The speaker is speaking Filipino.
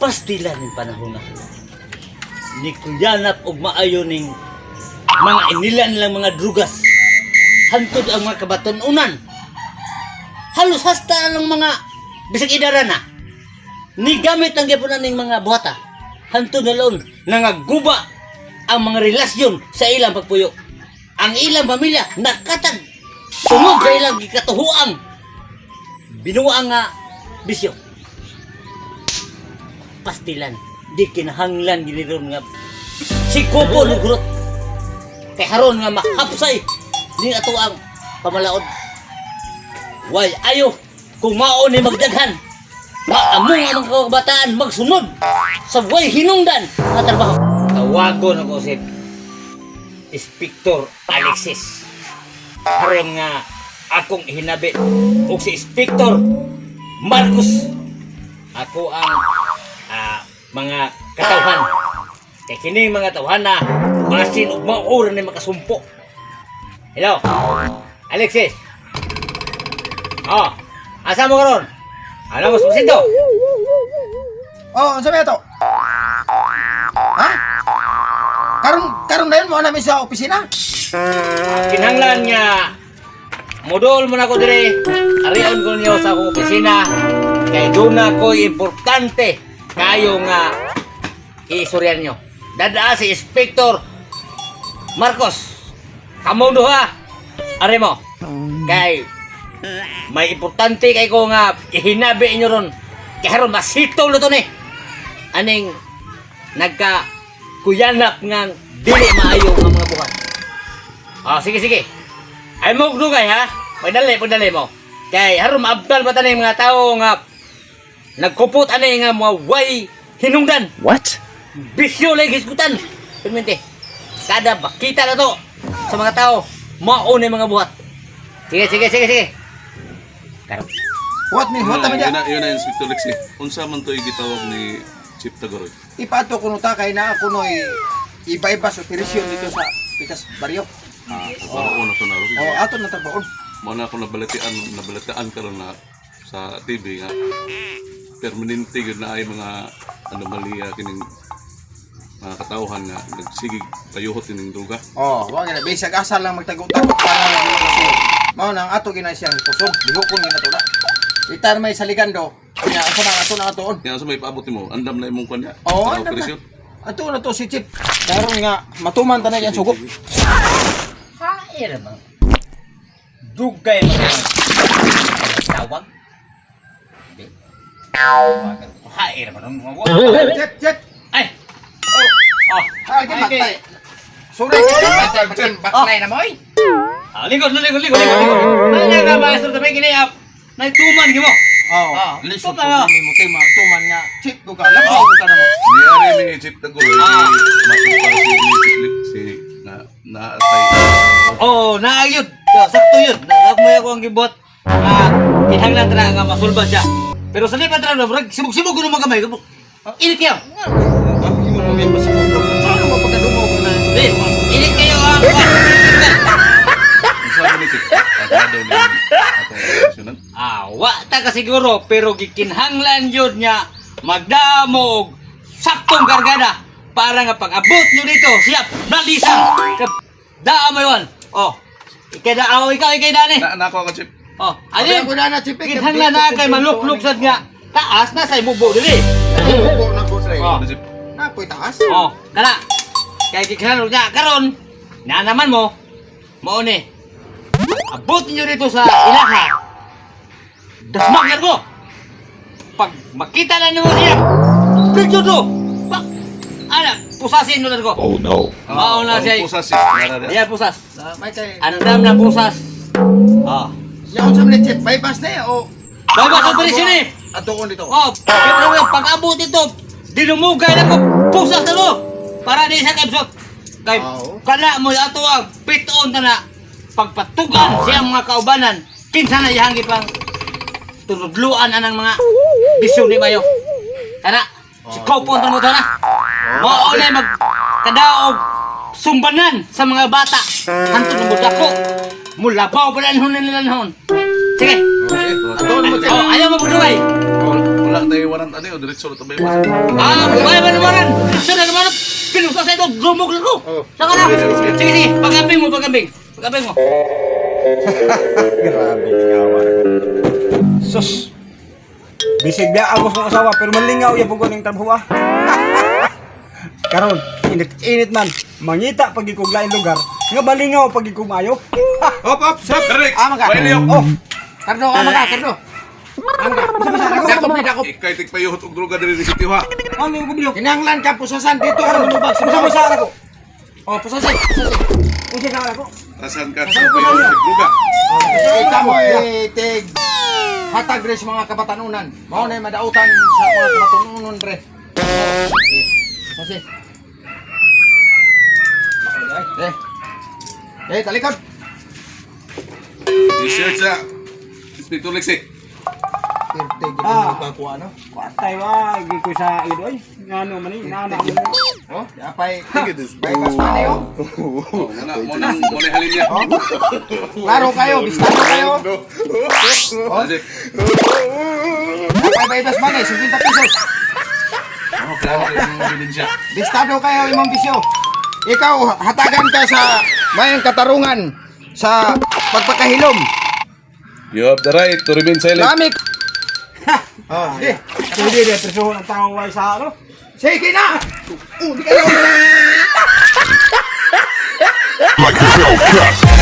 pastilan ng panahon na ni kuyanap og maayo ning mga inilan nilang mga drugas hantod ang mga kabatununan halos hasta lang mga bisag idara na ni gamit ang gyapon ning mga buhata hantod na laon nangaguba ang mga relasyon sa ilang pagpuyo ang ilang pamilya nakatag sunod sa ilang gikatuhuang binuang nga bisyo pastilan di kinahanglan giliron nga si Kupo Lugurot kay haron nga makapsay ni ato ang pamalaod way ayo kung mao ni magdaghan maamong ang mga kabataan magsunod sa way hinungdan nga trabaho tawagon ako si Inspector Alexis haron nga akong hinabi og si Inspector Marcos ako ang mga katawhan kay kining mga tawhan na masin ug maura ni makasumpo. Hello Alexis asa mo karon ano mo susindo Ano sabi ito? Ha? Karon na yun mo namin sa opisina? kinahanglan nga modol mo na ko dire arion ko niyo sa akong opisina kay doon na ko'y importante kayo nga iisuryan nyo dadaa si Inspector Marcos kamong duha ari mo kay may importante kay ko nga ihinabi inyo ron kay haron masitol na to ni aning nagka kuyanap nga dili maayo nga mga buhat sige ay mo dugay ha pagdali mo kay haron maabdal ba taning mga tao nga nagkupot ani nga mga way hinungdan What? bisyo lagi hisgutan permente kada bakita na to sa mga tao mao ni mga buhat sige karon What naman Yun dyan? na Inspector Lexi. Unsa man to'y gitawag ni Chief Tagoroy? Ipato ko nuta kay na ako no iba-iba sa operasyon dito sa Pikas Barrio. Pagbaroon na to na rin. Ato na trabaon. Muna ako nabalitaan ka ron na sa TV nga permanente yun na ay mga anomalya kining mga katawhan nga nagsigig payuhot kining druga. Wag na bisag asa lang magtago-tago para lang kasi mao nang ato ginay siyang pusong lihokon ni nato na. Itar may saligando. Nya asa na ato na atoon. Kaya sa may paabot mo, andam na imong kanya. Andam operasyon. na. Ato na to si Chip. Karon nga matuman ta na yan sugop. hair man dugay man tawag hair man Jet. ay Bakay. Sorry, baklay na mo eh. lingkod ano nga maestro sabi kini nagtuman gimo Lisod ko ni mo tema tuman nga Chip ko ka labaw ko ka na mo. Niyari ni Chief Tagoroy, matupang si naatay. naayod sakto yun mo ako ang gibot kinahanglan tara nga masulba siya pero sa lipat tara sibog-sibog ko naman kamay init kayo Ano mo pagkadumo ko na? init kayo Unsa ni Chief? Atado ni atong operasyonan. wa ta ka siguro pero gikinhanglan yun niya magdamog saktong gargada para nga pag-abot nyo dito siya nalisan daan mo yun ikay dani Nako ako Chief. alin Ako na Chip. kinhanglan na kay malukluk sad nga taas na sa imubo dili Bubo na ko try. Ano Chief? Napoy taas. kana kay gikinhanglan niya karon na naman mo ni abot nyo dito sa ilaha dasmak ko pag makita na nyo siya picture to pusasin nyo na ko Oh no. mao na siya Pusas Chief. Nara. ayan pusas May kay. andam na pusas Yaon sa mga Chip, bypass na eh o. bago sa operasyon eh Atoon dito. pero yung pag-abot ito dinumugay na ko pusas na mo para di sa kapsot kay kana mo ato ang piton ta na pagpatugan siyang mga kaubanan kinsa na ihangi pang tunudluan anang mga bisyo ni Mayo kana si Kopon mo to na mao na magkadaog sumbanan sa mga bata hantod mo dako mulabaw pa lang nila sige Atoon mo Chip. ayaw mo budugay Wala tayo waran ani o diretso na tabay. Bayan ba naman? Saan na naman? Pinusa sa ito, lumog lang ko. Saan ka na? Sige, sige, pagkambing mo, pagkambing. Pagkambing mo. Grabe nga. Sus. Bisig biya ako sa asawa pero malingaw ya pugod ning trabaho. Karon, init man. Mangita pag ikog lain lugar, nga malingaw pag ikog mayo. Hop, stop. Correct. Ka. Pwede yun. Oh, Karno, ka, Karno. Dako. Ikay tigpayuhot og droga diri sa sitio ha. ano yung kubilyo? Kinanglan ka, pusasan dito ka lumubag. Sama sa ako. Oh, pusasan. Unsa ka ako? Asan ka sa payuhot og droga? Ikaw mo tig hatag res mga kabatanunan. Mao na madautan sa mga kabatanunan re. Kasi. Talikod. Research sa Inspector Lexi. Tig pa ko ano? Kwatay wa gi ko sa idoy. Ngano man ni, nana man. Oh, apay. Bypass pa niyo. Muna halin niya. Klaro kayo, bistado kayo. Ade. Apay bypass man 50 pesos. Klaro yung ebidensya. Bistado kayo imong bisyo. Ikaw hatagan ka sa mayang katarungan sa pagpakahilom. You have the right to remain silent. Lamik. Oh, di. Pwede di preso ang tao way sa ano. Sige na. Di kayo. Like a Hellcat.